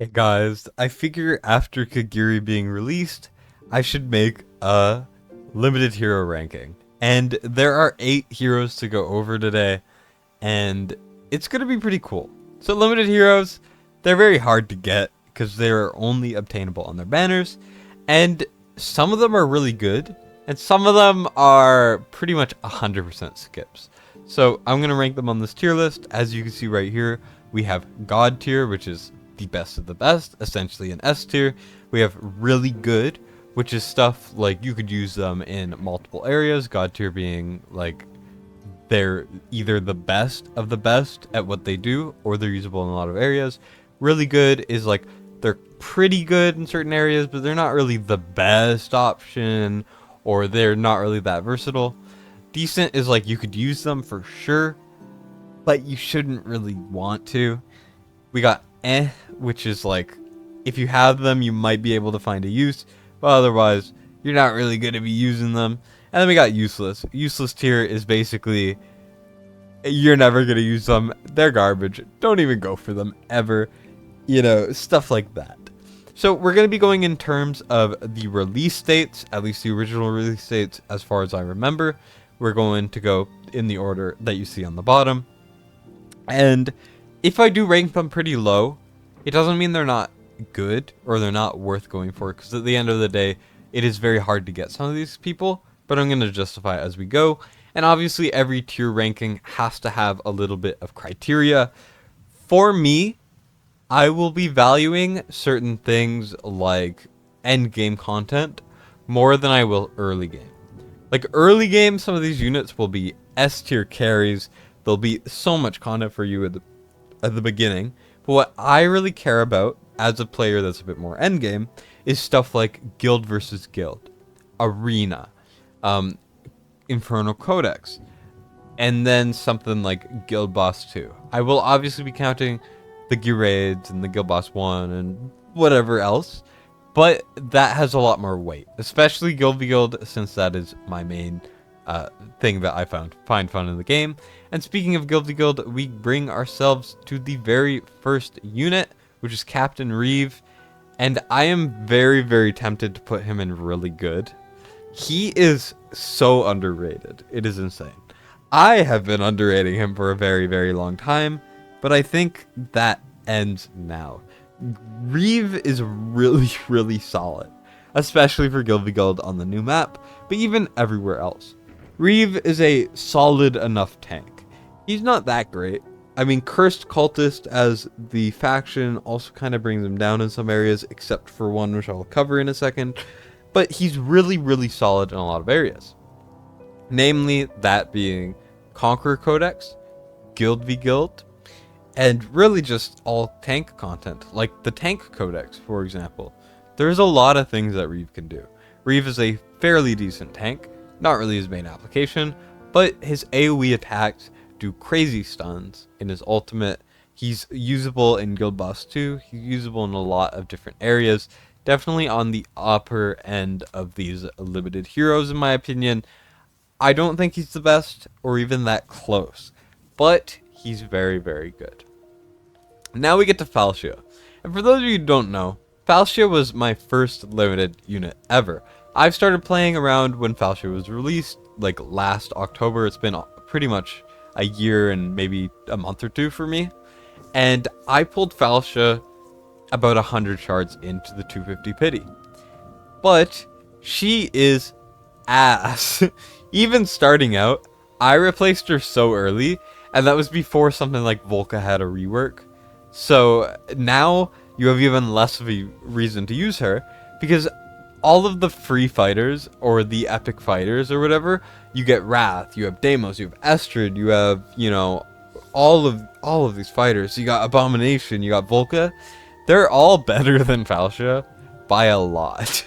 Hey guys, I figure after Kigiri being released, I should make a limited hero ranking. And there are 8 heroes to go over today, and it's going to be pretty cool. So limited heroes, they're very hard to get because they're only obtainable on their banners, and some of them are really good, and some of them are pretty much 100% skips. So I'm going to rank them on this tier list. As you can see right here, we have God tier, which is the best of the best, essentially an S tier. We have really good, which is stuff like you could use them in multiple areas. God tier being like they're either the best of the best at what they do, or they're usable in a lot of areas. Really good is like they're pretty good in certain areas, but they're not really the best option, or they're not really that versatile. Decent is like you could use them for sure, but you shouldn't really want to. We got which is like if you have them, you might be able to find a use, but otherwise, you're not really going to be using them. And then we got useless. Useless tier is basically you're never going to use them. They're garbage. Don't even go for them ever. You know, stuff like that. So we're going to be going in terms of the release dates, at least the original release dates as far as I remember. We're going to go in the order that you see on the bottom. And if I do rank them pretty low, it doesn't mean they're not good or they're not worth going for, because at the end of the day, it is very hard to get some of these people, but I'm going to justify it as we go. And obviously, every tier ranking has to have a little bit of criteria. For me, I will be valuing certain things like end game content more than I will early game. Like early game, some of these units will be S tier carries. There'll be so much content for you at the beginning. But what I really care about as a player that's a bit more endgame is stuff like guild versus guild, arena, Infernal Codex, and then something like Guild Boss 2. I will obviously be counting the gear raids and the Guild Boss 1 and whatever else, but that has a lot more weight, especially Guild v Guild, since that is my main thing that I find fun in the game. And speaking of Guild v Guild, we bring ourselves to the very first unit, which is Captain Reve, and I am very, very tempted to put him in really good. He is so underrated. It is insane. I have been underrating him for a very, very long time, but I think that ends now. Reve is really, really solid, especially for Guild v Guild on the new map, but even everywhere else. Reve is a solid enough tank. He's not that great. I mean, Cursed Cultist as the faction also kind of brings him down in some areas, except for one which I'll cover in a second. But he's really, really solid in a lot of areas. Namely, that being Conqueror Codex, Guild v Guild, and really just all tank content, like the Tank Codex, for example. There's a lot of things that Reve can do. Reve is a fairly decent tank, not really his main application, but his AoE attacks do crazy stuns in his ultimate. He's usable in Guild Boss 2, he's usable in a lot of different areas. Definitely on the upper end of these limited heroes, in my opinion. I don't think he's the best, or even that close, but he's very, very good. Now we get to Falcia. And for those of you who don't know, Falcia was my first limited unit ever. I've started playing around when Falcia was released, like last October. It's been pretty much a year and maybe a month or two for me. And I pulled Falcia about 100 shards into the 250 pity. But she is ass. Even starting out, I replaced her so early, and that was before something like Volca had a rework. So now you have even less of a reason to use her, because all of the free fighters, or the epic fighters, or whatever, you get Wrath, you have Deimos, you have Estrid, you have, you know, all of these fighters. You got Abomination, you got Volca. They're all better than Falcia by a lot.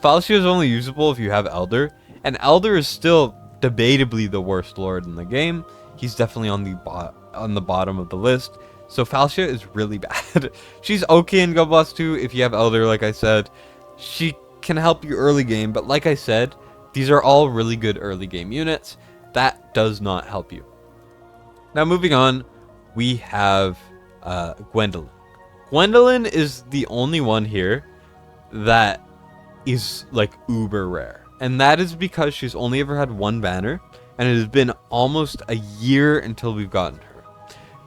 Falcia is only usable if you have Elder, and Elder is still debatably the worst lord in the game. He's definitely on the bottom of the list. So Falcia is really bad. She's okay in Guild Boss 2 if you have Elder, like I said. She can help you early game, but like I said, these are all really good early game units. That does not help you. Now moving on, we have Gwendolyn. Gwendolyn is the only one here that is like uber rare. And that is because she's only ever had one banner, and it has been almost a year until we've gotten her.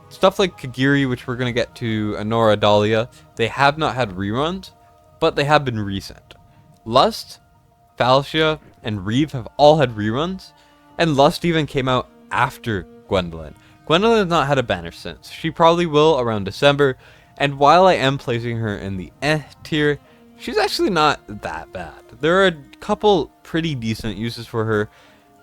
Stuff like Kigiri, which we're going to get to, Anora, Dahlia, they have not had reruns, but they have been recent. Lust, Falcia, and Reve have all had reruns, and Lust even came out after Gwendolyn. Gwendolyn has not had a banner since. She probably will around December, and while I am placing her in the tier, she's actually not that bad. There are a couple pretty decent uses for her,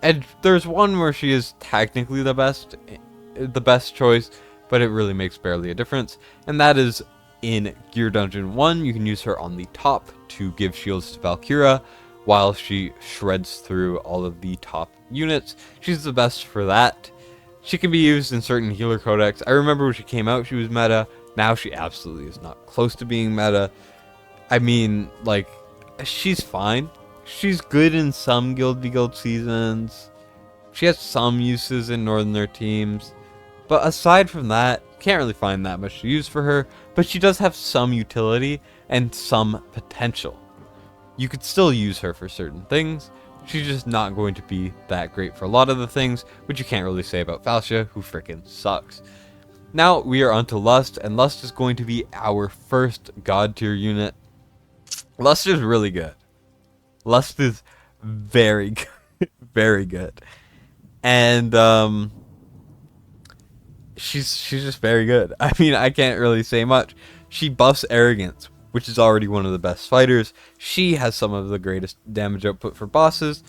and there's one where she is technically the best choice, but it really makes barely a difference, and that is in Gear Dungeon 1. You can use her on the top to give shields to Valkyria while she shreds through all of the top units. She's the best for that. She can be used in certain healer codecs. I remember when she came out, she was meta. Now she absolutely is not close to being meta. I mean, like, she's fine. She's good in some Guild v Guild seasons. She has some uses in Northerner teams. But aside from that, can't really find that much to use for her. But she does have some utility and some potential. You could still use her for certain things. She's just not going to be that great for a lot of the things, which you can't really say about Falcia, who freaking sucks. Now we are onto Lust, and Lust is going to be our first God tier unit. Lust is really good. Lust is very good. Very good. And she's just very good. I mean, I can't really say much. She buffs arrogance, which is already one of the best fighters. She has some of the greatest damage output for bosses,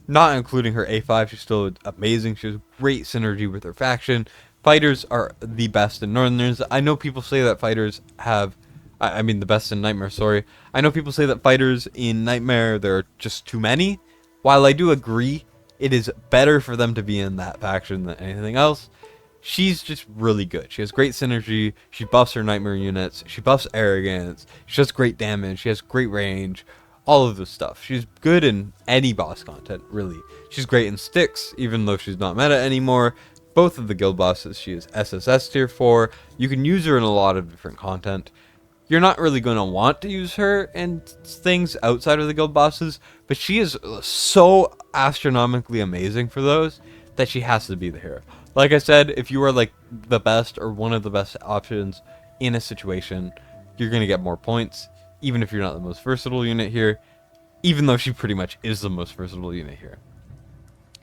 not including her A5. She's still amazing. She has great synergy with her faction. Fighters are the best in Northerners. I know people say that fighters have, I mean the best in Nightmare, sorry. I know people say that fighters in Nightmare, there are just too many. While I do agree, it is better for them to be in that faction than anything else. She's just really good. She has great synergy. She buffs her Nightmare units. She buffs arrogance. She does great damage. She has great range. All of this stuff. She's good in any boss content, really. She's great in sticks, even though she's not meta anymore. Both of the guild bosses she is SSS tier 4. You can use her in a lot of different content. You're not really going to want to use her in things outside of the guild bosses, but she is so astronomically amazing for those that she has to be the hero. Like I said, if you are like the best or one of the best options in a situation, you're going to get more points, even if you're not the most versatile unit here, even though she pretty much is the most versatile unit here.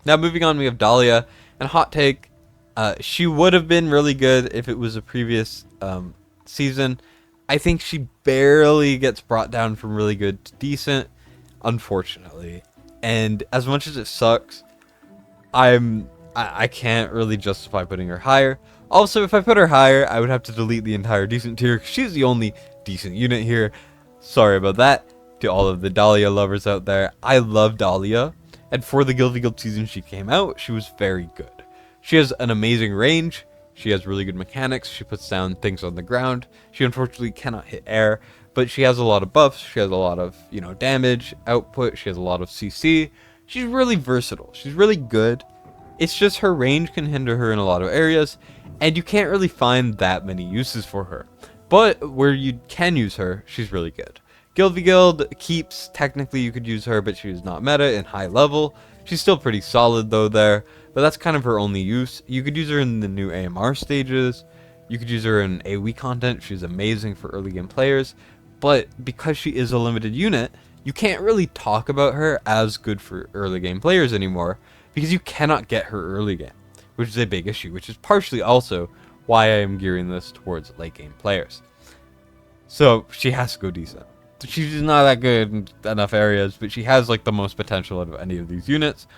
Now moving on, we have Dahlia, and hot take, she would have been really good if it was a previous season. I think she barely gets brought down from really good to decent, unfortunately. And as much as it sucks, I can't really justify putting her higher. Also, if I put her higher, I would have to delete the entire decent tier. She's the only decent unit here. Sorry about that to all of the Dahlia lovers out there. I love Dahlia, and for the Guild v Guild season she came out, she was very good. She has an amazing range. She has really good mechanics. She puts down things on the ground. She unfortunately cannot hit air, but she has a lot of buffs. She has a lot of, damage output. She has a lot of CC. She's really versatile. She's really good. It's just her range can hinder her in a lot of areas, and you can't really find that many uses for her. But where you can use her, she's really good. Guild v Guild keeps, technically you could use her, but she's not meta in high level. She's still pretty solid though there, but that's kind of her only use. You could use her in the new AMR stages. You could use her in AoE content. She's amazing for early game players, but because she is a limited unit, you can't really talk about her as good for early game players anymore, because you cannot get her early game, which is a big issue, which is partially also why I am gearing this towards late game players. So she has to go decent. She's not that good in enough areas, but she has like the most potential out of any of these units.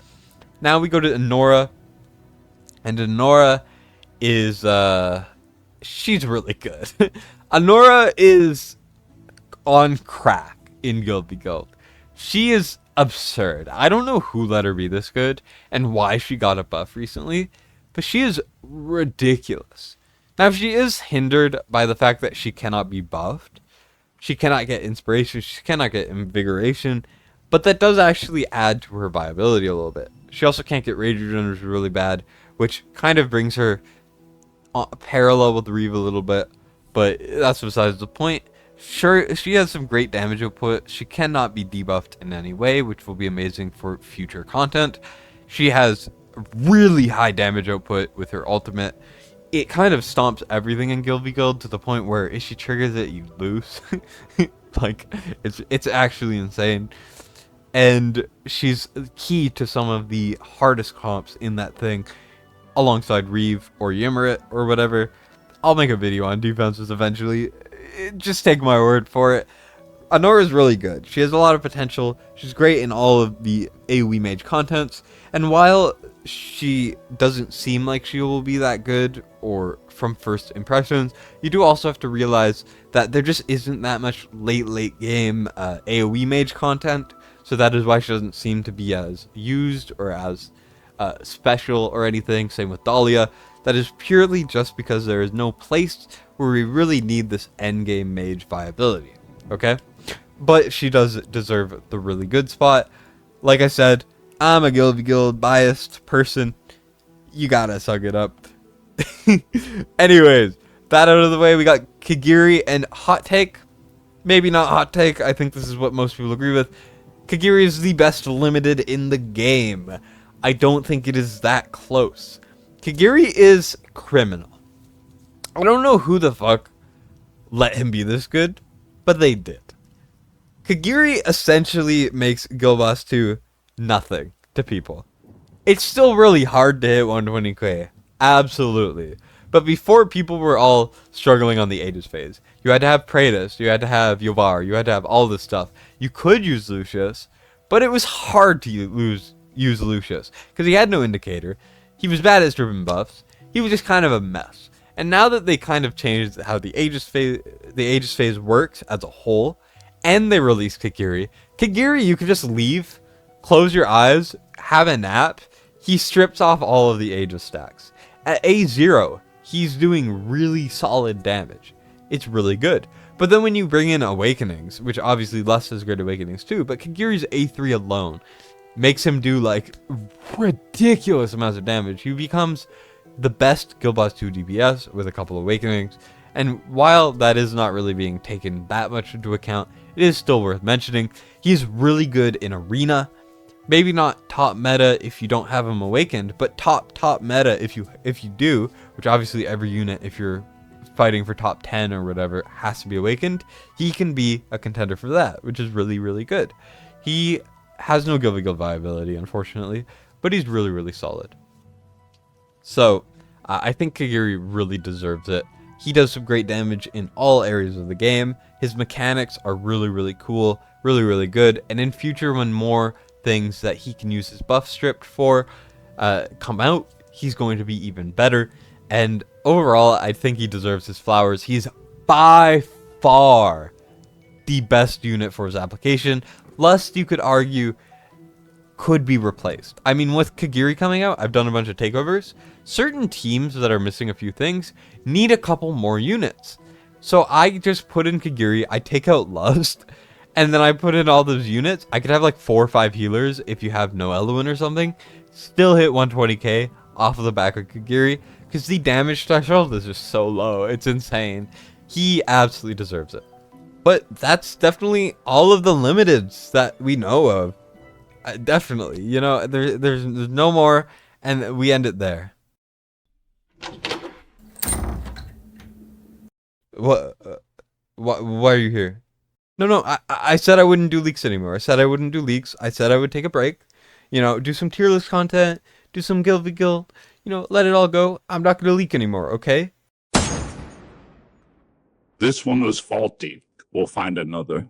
Now we go to Anora, and Anora is she's really good. Anora is on crack in Guild v Guild. She is absurd. I don't know who let her be this good and why she got a buff recently, but she is ridiculous. Now, she is hindered by the fact that she cannot be buffed. She cannot get inspiration. She cannot get invigoration, but that does actually add to her viability a little bit. She also can't get rage regeneration really bad, which kind of brings her parallel with Reve a little bit. but that's besides the point. Sure, she has some great damage output. She cannot be debuffed in any way, which will be amazing for future content. She has really high damage output with her ultimate. It kind of stomps everything in Guild v Guild to the point where if she triggers it, you lose. Like, it's actually insane. And she's key to some of the hardest comps in that thing, alongside Reve or Ymrit or whatever. I'll make a video on defenses eventually. Just take my word for it. Anora is really good. She has a lot of potential. She's great in all of the AoE mage contents. And while she doesn't seem like she will be that good, or from first impressions, you do also have to realize that there just isn't that much late game AoE mage content. So that is why she doesn't seem to be as used or as special or anything. Same with Dahlia. That is purely just because there is no place where we really need this endgame mage viability. Okay? But she does deserve the really good spot. Like I said, I'm a Guild v Guild biased person. You gotta suck it up. Anyways, that out of the way, we got Kigiri, and hot take. Maybe not hot take. I think this is what most people agree with. Kigiri is the best limited in the game. I don't think it is that close. Kigiri is criminal. I don't know who the fuck let him be this good, but they did. Kigiri essentially makes Guild Boss 2 nothing to people. It's still really hard to hit 120k, absolutely. But before, people were all struggling on the Aegis phase. You had to have Praetus, you had to have Yovar, you had to have all this stuff. You could use Lucius, but it was hard to use Lucius, because he had no indicator. He was bad at driven buffs. He was just kind of a mess. And now that they kind of changed how the Aegis phase works as a whole, and they released Kigiri, you could just leave, close your eyes, have a nap. He strips off all of the Aegis stacks. At A0, he's doing really solid damage. It's really good. But then when you bring in Awakenings, which obviously Lust has great Awakenings too, but Kigiri's A3 alone makes him do like ridiculous amounts of damage. He becomes the best Guild Boss 2 DPS with a couple of Awakenings. And while that is not really being taken that much into account, it is still worth mentioning. He's really good in Arena. Maybe not top meta if you don't have him awakened, but top meta if you do, which obviously every unit, if you're fighting for top 10 or whatever, has to be awakened. He can be a contender for that, which is really, really good. He has no Guild v Guild viability, unfortunately, but he's really, really solid. So, I think Kigiri really deserves it. He does some great damage in all areas of the game. His mechanics are really, really cool, really, really good. And in future, when more things that he can use his buff stripped for come out, he's going to be even better. And overall, I think he deserves his flowers. He's by far the best unit for his application. Lust, you could argue, could be replaced. I mean, with Kigiri coming out, I've done a bunch of takeovers. Certain teams that are missing a few things need a couple more units. So I just put in Kigiri, I take out Lust, and then I put in all those units. I could have like 4 or 5 healers if you have no Eloin or something. Still hit 120k off of the back of Kigiri, because the damage threshold is just so low. It's insane. He absolutely deserves it. But that's definitely all of the limiteds that we know of. Definitely, you know, there's no more, and we end it there. What? Why are you here? No, I said I wouldn't do leaks anymore. I said I wouldn't do leaks. I said I would take a break. You know, do some tier list content, do some Guild v Guild, you know, let it all go. I'm not going to leak anymore, okay? This one was faulty. We'll find another.